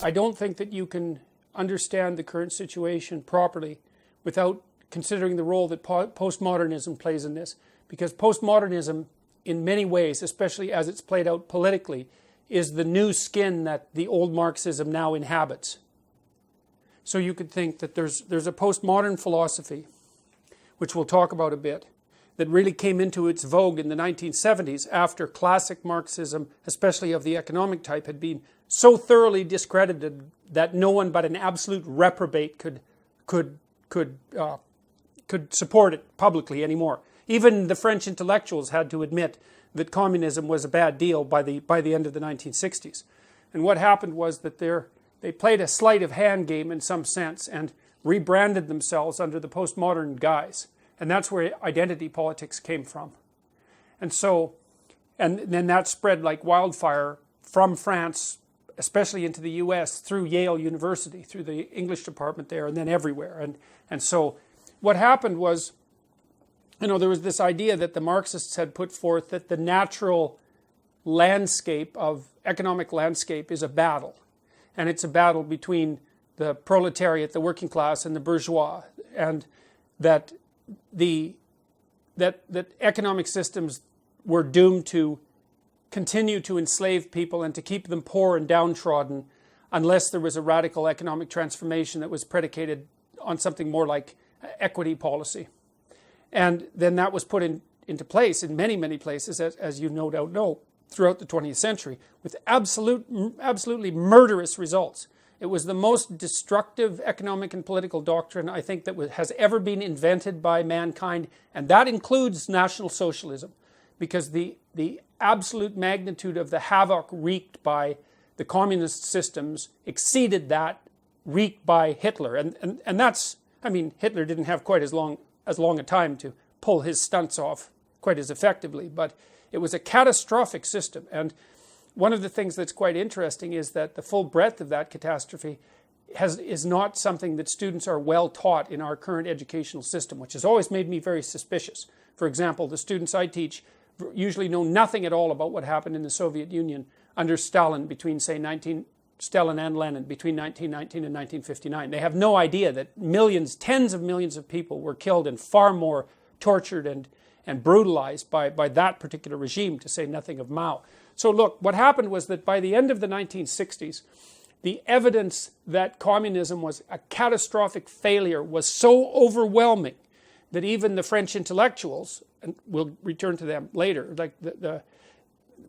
I don't think that you can understand the current situation properly without considering the role that postmodernism plays in this. Because postmodernism, in many ways, especially as it's played out politically, is the new skin that the old Marxism now inhabits. So you could think that there's a postmodern philosophy, which we'll talk about a bit, that really came into its vogue in the 1970s after classic Marxism, especially of the economic type, had been so thoroughly discredited that no one but an absolute reprobate could support it publicly anymore. Even the French intellectuals had to admit that communism was a bad deal by the end of the 1960s. And what happened was that they played a sleight of hand game in some sense and rebranded themselves under the postmodern guise. And that's where identity politics came from. And then that spread like wildfire from France, especially into the US, through Yale University, through the English department there, and then everywhere. And so what happened was, there was this idea that the Marxists had put forth that the natural economic landscape is a battle. And it's a battle between the proletariat, the working class, and the bourgeois. And that economic systems were doomed to continue to enslave people and to keep them poor and downtrodden unless there was a radical economic transformation that was predicated on something more like equity policy. And then that was put into place in many, many places, as you no doubt know, throughout the 20th century, with absolutely murderous results. It was the most destructive economic and political doctrine, I think, that has ever been invented by mankind, and that includes National Socialism, because the absolute magnitude of the havoc wreaked by the communist systems exceeded that wreaked by Hitler. And that's, Hitler didn't have quite as long a time to pull his stunts off quite as effectively, but it was a catastrophic system. And one of the things that's quite interesting is that the full breadth of that catastrophe is not something that students are well taught in our current educational system, which has always made me very suspicious. For example, the students I teach usually know nothing at all about what happened in the Soviet Union under Stalin between, say, Stalin and Lenin between 1919 and 1959. They have no idea that tens of millions of people were killed and far more tortured and brutalized by that particular regime, to say nothing of Mao. So look, what happened was that by the end of the 1960s, the evidence that communism was a catastrophic failure was so overwhelming that even the French intellectuals, and we'll return to them later,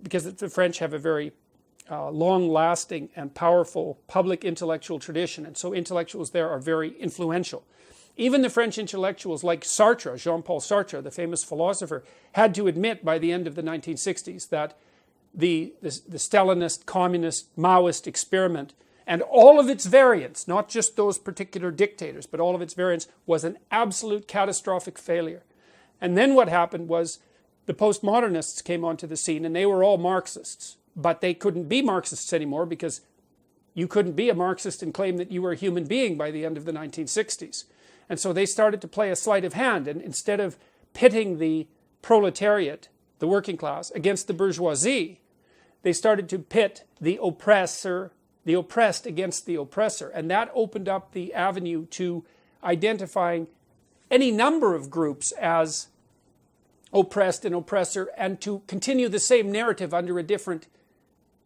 because the French have a very long-lasting and powerful public intellectual tradition, and so intellectuals there are very influential. Even the French intellectuals like Sartre, Jean-Paul Sartre, the famous philosopher, had to admit by the end of the 1960s that the Stalinist, communist, Maoist experiment and all of its variants, not just those particular dictators, but all of its variants, was an absolute catastrophic failure. And then what happened was the postmodernists came onto the scene, and they were all Marxists. But they couldn't be Marxists anymore, because you couldn't be a Marxist and claim that you were a human being by the end of the 1960s. And so they started to play a sleight of hand, and instead of pitting the proletariat, the working class, against the bourgeoisie, they started to pit the oppressed against the oppressor. And that opened up the avenue to identifying any number of groups as oppressed and oppressor, and to continue the same narrative under a different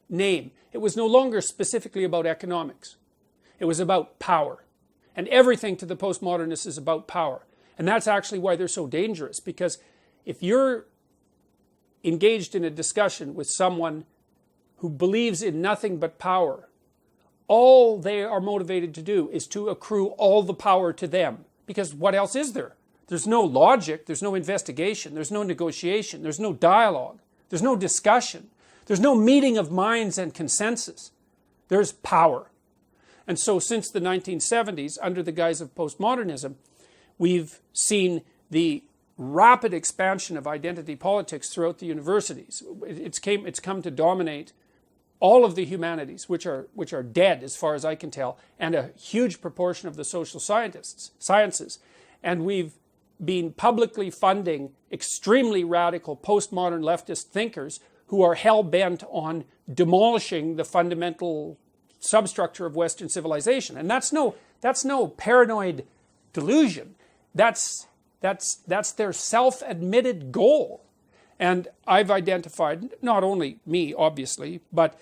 name. It was no longer specifically about economics. It was about power. And everything to the postmodernists is about power. And that's actually why they're so dangerous, because if you're engaged in a discussion with someone who believes in nothing but power, all they are motivated to do is to accrue all the power to them. Because what else is there? There's no logic, there's no investigation, there's no negotiation, there's no dialogue, there's no discussion, there's no meeting of minds and consensus. There's power. And so since the 1970s, under the guise of postmodernism, we've seen the rapid expansion of identity politics throughout the universities. It's come to dominate all of the humanities, which are dead as far as I can tell, and a huge proportion of the social sciences. And we've been publicly funding extremely radical postmodern leftist thinkers who are hell-bent on demolishing the fundamental substructure of Western civilization. And that's no paranoid delusion. That's their self-admitted goal. And I've identified, not only me, obviously, but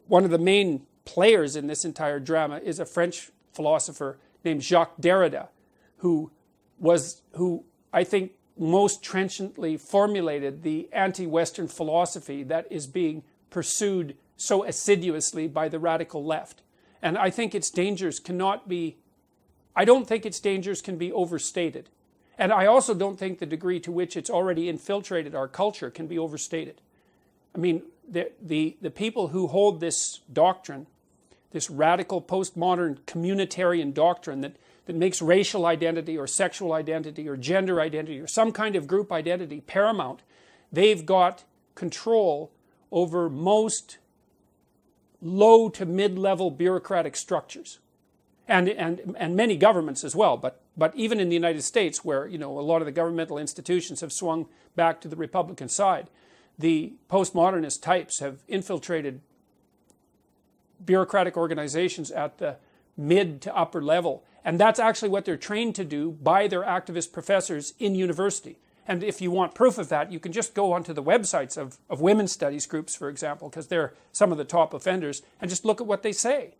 one of the main players in this entire drama is a French philosopher named Jacques Derrida, who I think most trenchantly formulated the anti-Western philosophy that is being pursued so assiduously by the radical left. And I think its dangers I don't think its dangers can be overstated. And I also don't think the degree to which it's already infiltrated our culture can be overstated. I mean, the people who hold this doctrine, this radical postmodern communitarian doctrine that makes racial identity or sexual identity or gender identity or some kind of group identity paramount, they've got control over most low to mid-level bureaucratic structures. And many governments as well, but even in the United States, where a lot of the governmental institutions have swung back to the Republican side, the postmodernist types have infiltrated bureaucratic organizations at the mid to upper level. And that's actually what they're trained to do by their activist professors in university. And if you want proof of that, you can just go onto the websites of women's studies groups, for example, because they're some of the top offenders, and just look at what they say.